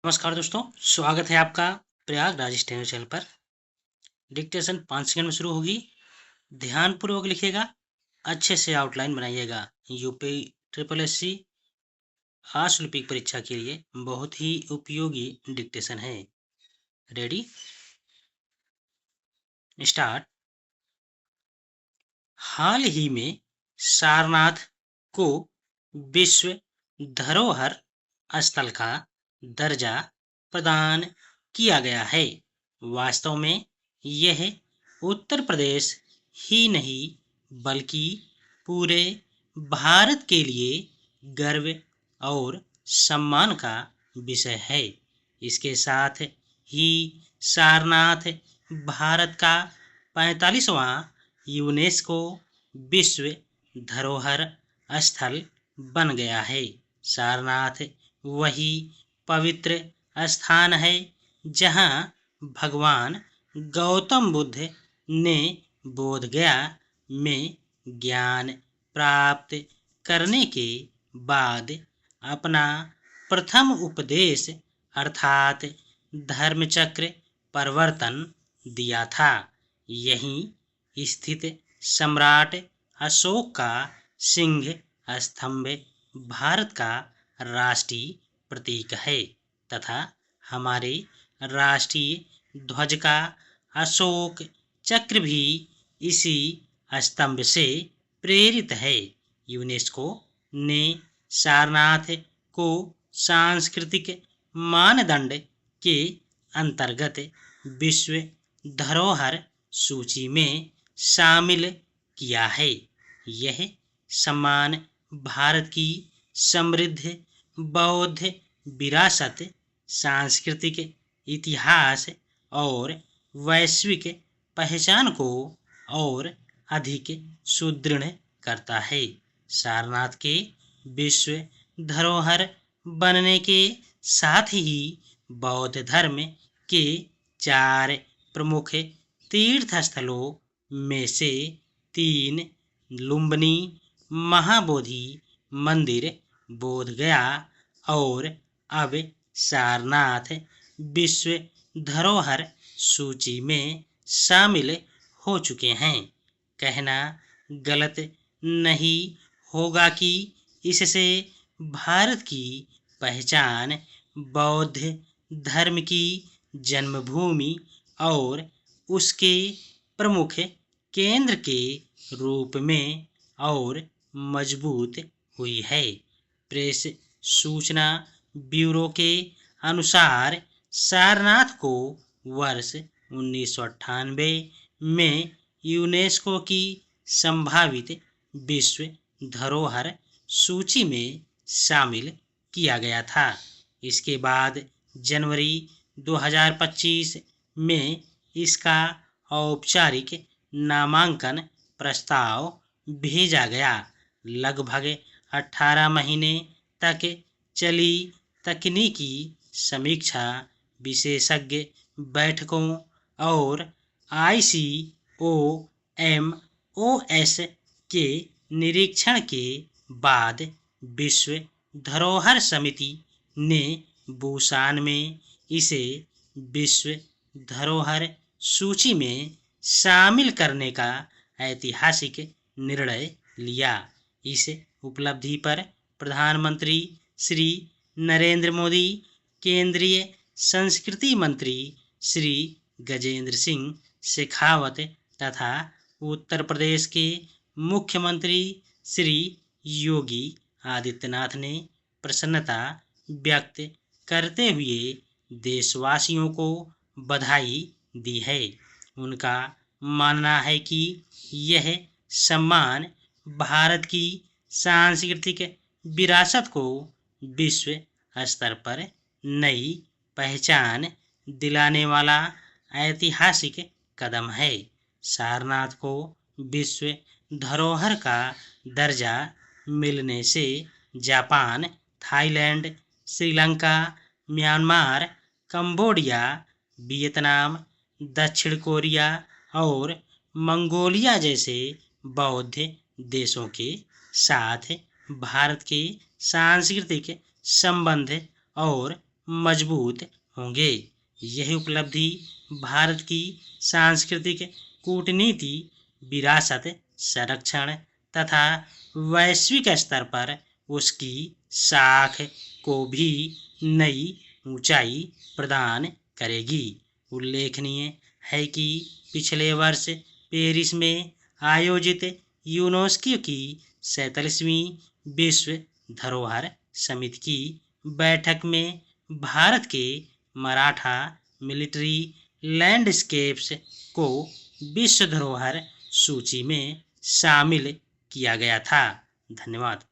नमस्कार दोस्तों, स्वागत है आपका प्रयागराज स्टैंडर्ड चैनल पर। डिक्टेशन 5 सेकंड में शुरू होगी। ध्यानपूर्वक लिखिएगा, अच्छे से आउटलाइन बनाइएगा। यूपी ट्रिपल एससी अशुल्पिक परीक्षा के लिए बहुत ही उपयोगी डिक्टेशन है। Ready, start. हाल ही में सारनाथ को विश्व धरोहर स्थल का दर्जा प्रदान किया गया है। वास्तव में यह उत्तर प्रदेश ही नहीं बल्कि पूरे भारत के लिए गर्व और सम्मान का विषय है। इसके साथ ही सारनाथ भारत का 45वां यूनेस्को विश्व धरोहर स्थल बन गया है। सारनाथ वही पवित्र स्थान है जहाँ भगवान गौतम बुद्ध ने बोधगया में ज्ञान प्राप्त करने के बाद अपना प्रथम उपदेश अर्थात धर्मचक्र प्रवर्तन दिया था। यहीं स्थित सम्राट अशोक का सिंह स्तंभ भारत का राष्ट्रीय प्रतीक है तथा हमारे राष्ट्रीय ध्वज का अशोक चक्र भी इसी स्तंभ से प्रेरित है। यूनेस्को ने सारनाथ को सांस्कृतिक मानदंड के अंतर्गत विश्व धरोहर सूची में शामिल किया है। यह सम्मान भारत की समृद्ध बौद्ध विरासत, सांस्कृतिक इतिहास और वैश्विक पहचान को और अधिक सुदृढ़ करता है। सारनाथ के विश्व धरोहर बनने के साथ ही बौद्ध धर्म के 4 प्रमुख तीर्थ स्थलों में से 3 लुम्बिनी महाबोधि मंदिर बोधगया और अब सारनाथ विश्व धरोहर सूची में शामिल हो चुके हैं। कहना गलत नहीं होगा कि इससे भारत की पहचान बौद्ध धर्म की जन्मभूमि और उसके प्रमुख केंद्र के रूप में और मजबूत हुई है। प्रेस सूचना ब्यूरो के अनुसार सारनाथ को वर्ष 1998 में यूनेस्को की संभावित विश्व धरोहर सूची में शामिल किया गया था। इसके बाद जनवरी 2025 में इसका औपचारिक नामांकन प्रस्ताव भेजा गया। लगभग 18 महीने तक चली तकनीकी समीक्षा, विशेषज्ञ बैठकों और ICOMOS के निरीक्षण के बाद विश्व धरोहर समिति ने बुसान में इसे विश्व धरोहर सूची में शामिल करने का ऐतिहासिक निर्णय लिया। इस उपलब्धि पर प्रधानमंत्री श्री नरेंद्र मोदी, केंद्रीय संस्कृति मंत्री श्री गजेंद्र सिंह शेखावत तथा उत्तर प्रदेश के मुख्यमंत्री श्री योगी आदित्यनाथ ने प्रसन्नता व्यक्त करते हुए देशवासियों को बधाई दी है। उनका मानना है कि यह सम्मान भारत की सांस्कृतिक विरासत को विश्व स्तर पर नई पहचान दिलाने वाला ऐतिहासिक कदम है। सारनाथ को विश्व धरोहर का दर्जा मिलने से Japan, Thailand, Sri Lanka, Myanmar, Cambodia, Vietnam, दक्षिण कोरिया और मंगोलिया जैसे बौद्ध देशों के साथ भारत के सांस्कृतिक संबंध और मजबूत होंगे। यह उपलब्धि भारत की सांस्कृतिक, कूटनीति, विरासत, संरक्षण तथा वैश्विक स्तर पर उसकी साख को भी नई ऊंचाई प्रदान करेगी। उल्लेखनीय है कि पिछले वर्ष पेरिस में आयोजित यूनेस्को की 47वीं विश्व धरोहर समिति की बैठक में भारत के मराठा मिलिट्री लैंडस्केप्स को विश्व धरोहर सूची में शामिल किया गया था। धन्यवाद।